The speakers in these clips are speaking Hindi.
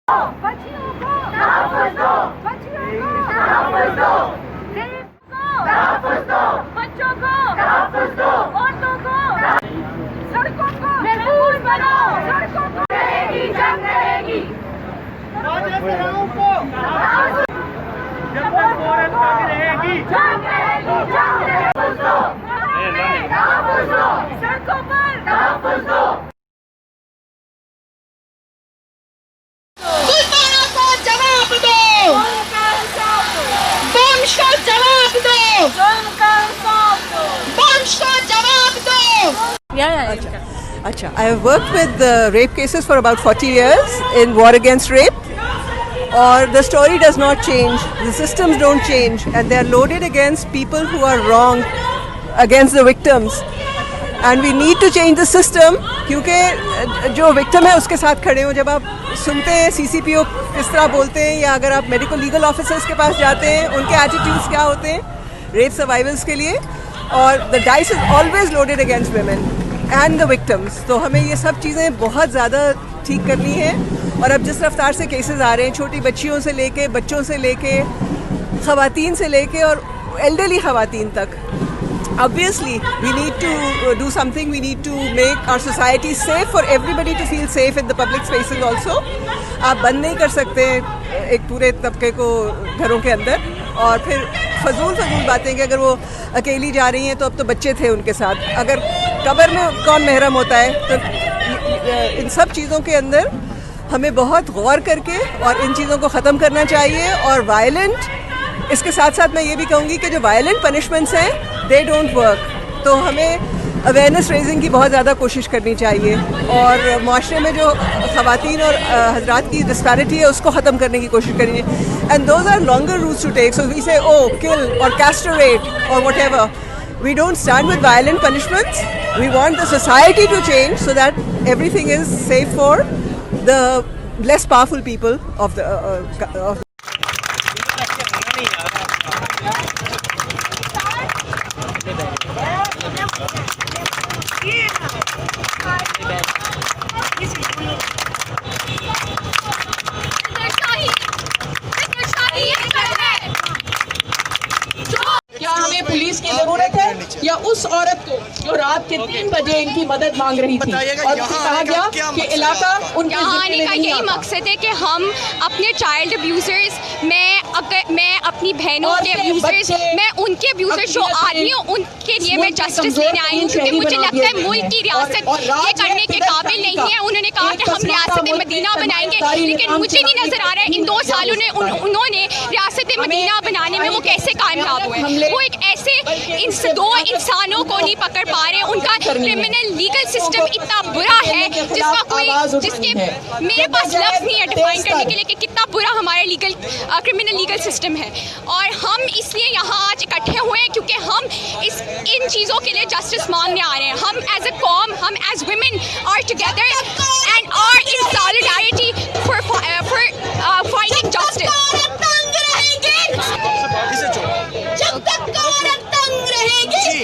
बच्चियों को तहफ़्फ़ुज़ दो, बच्चियों को तहफ़्फ़ुज़ दो, गरीब को तहफ़्फ़ुज़ दो, बच्चों को तहफ़्फ़ुज़ दो, औरतों को सड़कों को महफूज बनाओ, सड़कों को रहेगी जंग रहेगी। जब तक औरत तक रहेगी जंग रहेगी, जंग तहफ़्फ़ुज़ दो, तहफ़्फ़ुज़ दो, सड़कों पर तहफ़्फ़ुज़ दो। Acha. I have worked with rape cases for about 40 years in war against rape. Or the story does not change, the systems don't change, and they are loaded against people who are wrong, against the victims. And we need to change the system क्योंकि जो victim है उसके साथ खड़े हो। जब आप सुनते हैं CCPO किस तरह बोलते हैं या अगर आप मेडिकल लीगल ऑफिसर्स के पास जाते हैं उनके एटीट्यूड्स क्या होते हैं रेप सर्वाइवर्स के लिए, और the dice is always loaded against women and the victims. तो हमें ये सब चीज़ें बहुत ज़्यादा ठीक करनी है। और अब जिस रफ्तार से केसेस आ रहे हैं, छोटी बच्चियों से लेके बच्चों से लेके ख़वातीन से लेके और एल्डरली ख़वातीन तक, obviously we need to do something. We need to make our society safe for everybody to feel safe in the public spaces also. आप बंद नहीं कर सकते एक पूरे तबके को घरों के अंदर और फिर फजूल बातें कि अगर वो अकेली जा रही हैं तो अब तो बच्चे थे उनके साथ, अगर कब्र में कौन महरम होता है। तो इन सब चीज़ों के अंदर हमें बहुत गौर करके और इन चीज़ों को ख़त्म करना चाहिए। और वायलेंट, इसके साथ साथ मैं ये भी कहूँगी कि जो वायलेंट पनिशमेंट्स हैं दे डोंट वर्क। तो हमें अवेयरनेस रेजिंग की बहुत ज़्यादा कोशिश करनी चाहिए और माशरे में जो ख़वातीन और हजरात की डिस्पैरिटी है उसको ख़त्म करने की कोशिश करनी है। And those are longer routes to take. So we say oh kill और कैस्टरेट और whatever. We don't stand with violent punishments. We want the society to change so that everything is safe for the less powerful people of the क्या हमें पुलिस की जरूरत है या उस औरत को जो रात के 3 बजे इनकी मदद मांग रही थी और कहा गया कि इलाका उनके आने का यही मकसद है कि हम अपने चाइल्ड अब्यूजर्स, मैं अपनी बहनों के अब्यूजर्स, मैं उनके अब्यूजर्स जो आदमी हूँ उनके लिए मैं जस्टिस लेने आई हूँ। क्योंकि मुझे लगता है मुल्क की रियासत ये करने के काबिल नहीं है। उन्होंने कहा कि हम रियासत मदीना बनाएंगे, लेकिन मुझे नहीं नजर आ रहा है इन 2 सालों में उन्होंने रियासत मदीना बनाने में वो कैसे कामयाब हुए। वो एक ऐसे दो इंसानों को नहीं पकड़ पा रहे। उनका क्रिमिनल लीगल सिस्टम इतना बुरा है जिसका कोई जिसके मेरे पास लफ्ज़ नहीं है डिफाइन करने के लिए कि कितना बुरा हमारा क्रिमिनल लीगल सिस्टम है। और हम इसलिए यहाँ आज इकट्ठे हुए हैं क्योंकि हम इन चीज़ों के लिए जस्टिस मांगने आ रहे हैं। हम एज अ कॉम, हम as women are together and are in solidarity for fighting justice. जब तक औरत तंग रहेगी,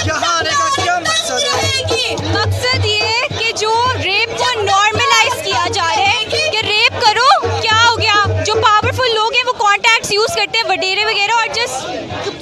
यहाँ आने का क्या मकसद है? मकसद ये है कि जो रेप को नॉर्मलाइज किया जा रहा है कि रेप करो क्या हो गया। जो पावरफुल लोग हैं वो कॉन्टैक्ट्स यूज़ करते हैं वडेरे वगैरह और जस्ट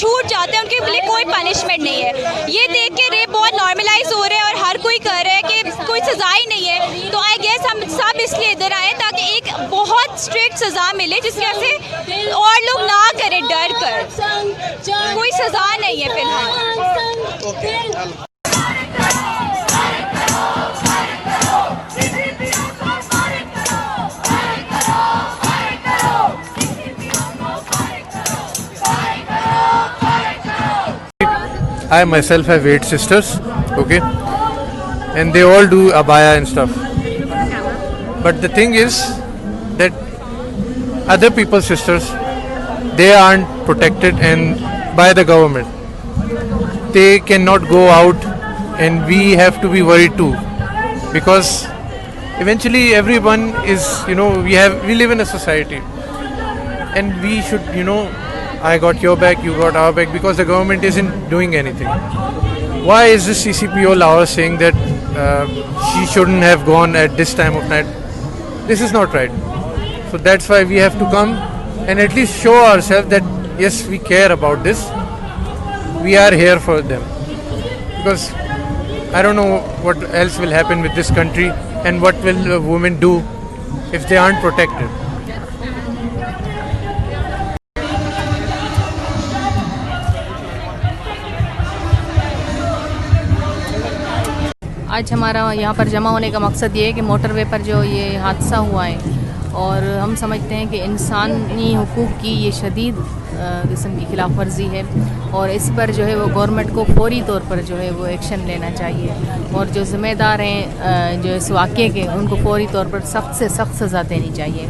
छूट जाते हैं, उनके लिए कोई पनिशमेंट नहीं है। ये देख के रेप बहुत नॉर्मलाइज हो रहे हैं और हर कोई कर रहा है कि कोई सज़ा ही नहीं है। तो आई गेस हम सब इसलिए इधर आए ताकि एक बहुत स्ट्रिक्ट सज़ा मिले जिसकी वजह से और लोग ना करें डर कर। कोई सज़ा नहीं है फिलहाल। I myself have 8 sisters, okay, and they all do abaya and stuff. But the thing is that other people's sisters, they aren't protected and by the government. They cannot go out, and we have to be worried too, because eventually everyone is, we live in a society, and we should, I got your back, you got our back, because the government isn't doing anything. Why is this CCPO Lahore saying that she shouldn't have gone at this time of night? this is not right. So that's why we have to come and at least show ourselves that yes, we care about this. We are here for them. Because I don't know what else will happen with this country and what will women do if they aren't protected. आज हमारा यहाँ पर जमा होने का मकसद ये है कि मोटरवे पर जो ये हादसा हुआ है और हम समझते हैं कि इंसानी हुकूक़ की ये शदीद किस्म की खिलाफ वर्जी है और इस पर जो है वो गवर्नमेंट को फौरी तौर पर जो है वो एक्शन लेना चाहिए और जो ज़िम्मेदार हैं जो इस वाक़े के उनको फौरी तौर पर सख्त से सख्त सज़ा देनी चाहिए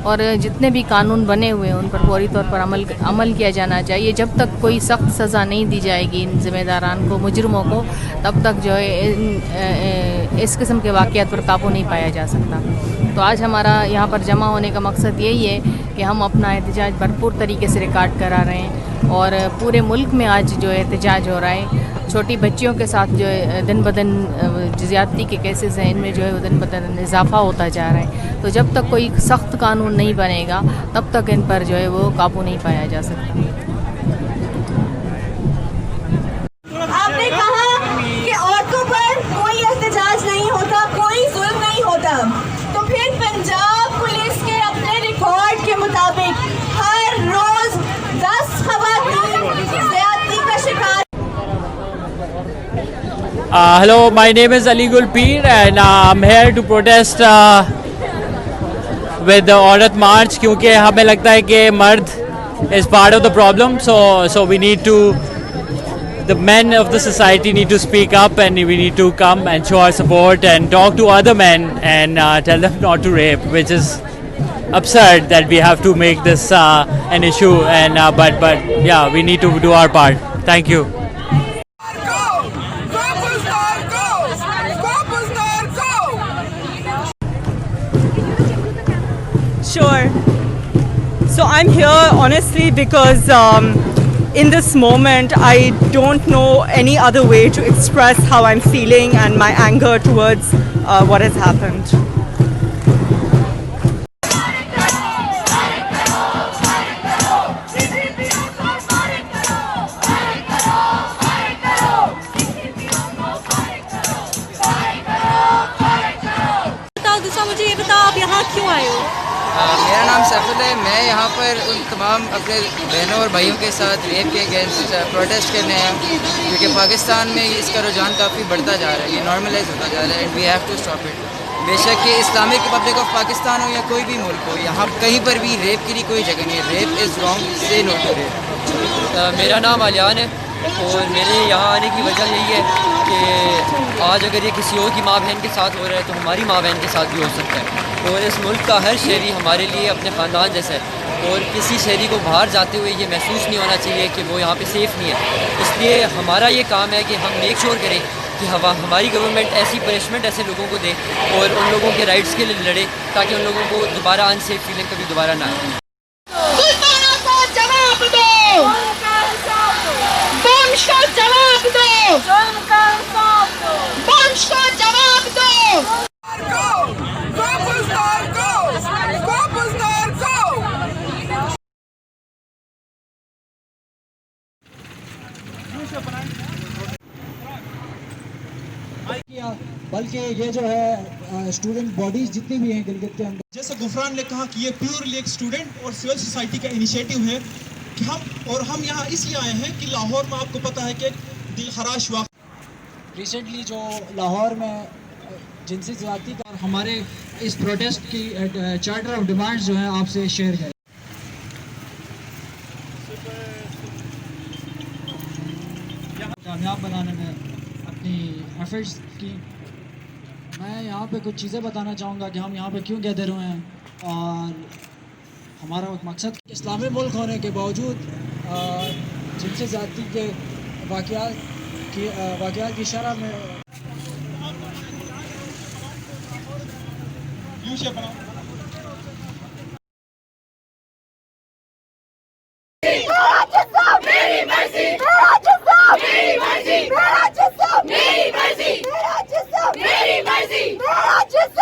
और जितने भी कानून बने हुए हैं उन पर फौरी तौर पर अमल किया जाना चाहिए। जब तक कोई सख्त सज़ा नहीं दी जाएगी इन ज़िम्मेदारान को, मुजरमों को, तब तक जो है इस किस्म के वाक़यात पर काबू नहीं पाया जा सकता। तो आज हमारा यहाँ पर जमा होने का मकसद यही है कि हम अपना एहतजाज भरपूर तरीके से रिकॉर्ड करा रहे हैं और पूरे मुल्क में आज जो एहतजाज हो रहा है। छोटी बच्चियों के साथ जो है दिन ब दिन ज़्यादती के केसेस हैं, इनमें जो है वो दिन ब दिन इजाफ़ा होता जा रहा है। तो जब तक कोई सख्त कानून नहीं बनेगा तब तक इन पर जो है वो काबू नहीं पाया जा सकता। आपने कहा कि औरतों पर कोई एहतजाज नहीं होता, कोई जुल्म नहीं होता, तो फिर पंजाब पुलिस के अपने रिकॉर्ड के मुताबिक हर रोज 10 खवातीन ज़्यादती का शिकार। Hello, my name is Ali Gul Peer and I'm here to protest with the Aurat March क्योंकि हमें लगता है कि मर्द is part of the problem, so we need to, the men of the society need to speak up and we need to come and show our support and talk to other men and tell them not to rape, which is absurd that we have to make this an issue and but yeah, we need to do our part. Thank you. Sure. So I'm here honestly because in this moment I don't know any other way to express how I'm feeling and my anger towards what has happened. मुझे ये बताओ आप यहाँ क्यों आए हो? मेरा नाम सैफुल है। मैं यहाँ पर उन तमाम अपने बहनों और भाइयों के साथ रेप के अगेंस्ट प्रोटेस्ट करने आया हूँ क्योंकि पाकिस्तान में इसका रुझान काफ़ी बढ़ता जा रहा है, ये नॉर्मलाइज होता जा रहा है and we have to stop it. बेशक ये इस्लामिक रिपब्लिक ऑफ पाकिस्तान हो या कोई भी मुल्क हो, यहाँ कहीं पर भी रेप के लिए कोई जगह नहीं है। रेप इज़ रॉन्ग, से नो टू रेप। मेरा नाम आलियान है और मेरे यहाँ आने की वजह यही है कि आज अगर ये किसी और की माँ बहन के साथ हो रहा है तो हमारी माँ बहन के साथ भी हो सकता है और इस मुल्क का हर शहरी हमारे लिए अपने ख़ानदान जैसा है और किसी शहरी को बाहर जाते हुए ये महसूस नहीं होना चाहिए कि वो यहाँ पे सेफ़ नहीं है। इसलिए हमारा ये काम है कि हम मेक श्योर करें कि हमारी गवर्नमेंट ऐसी पनिशमेंट ऐसे लोगों को दे और उन लोगों के राइट्स के लिए लड़े ताकि उन लोगों को दोबारा अनसेफ फीलिंग कभी दोबारा ना आए। बल्कि ये जो है स्टूडेंट बॉडीज जितनी भी हैं गिलगित के अंदर, जैसे गुफरान ने कहा कि ये प्योरली एक स्टूडेंट और सिविल सोसाइटी का इनिशिएटिव है कि हम यहाँ इसलिए आए हैं कि लाहौर में आपको पता है कि दिल खराश वाक़ रिसेंटली जो लाहौर में जिनसी ज़्यादती का हमारे इस प्रोटेस्ट की चार्टर ऑफ डिमांड्स जो हैं आपसे शेयर करें। कामयाब बनाने में अपनी एफर्ट्स की मैं यहाँ पे कुछ चीज़ें बताना चाहूँगा कि हम यहाँ पे क्यों गैदर हुए हैं और हमारा मकसद इस्लामी मुल्क होने के बावजूद जिनसे ज़्यादती के वाक़यात की शरह में मेरी मर्जी, मेरा जिस्म, मेरी मर्जी, मेरा जिस्म, मेरी मर्जी, मेरा जिस्म, मेरी मर्जी, मेरा जिस्म।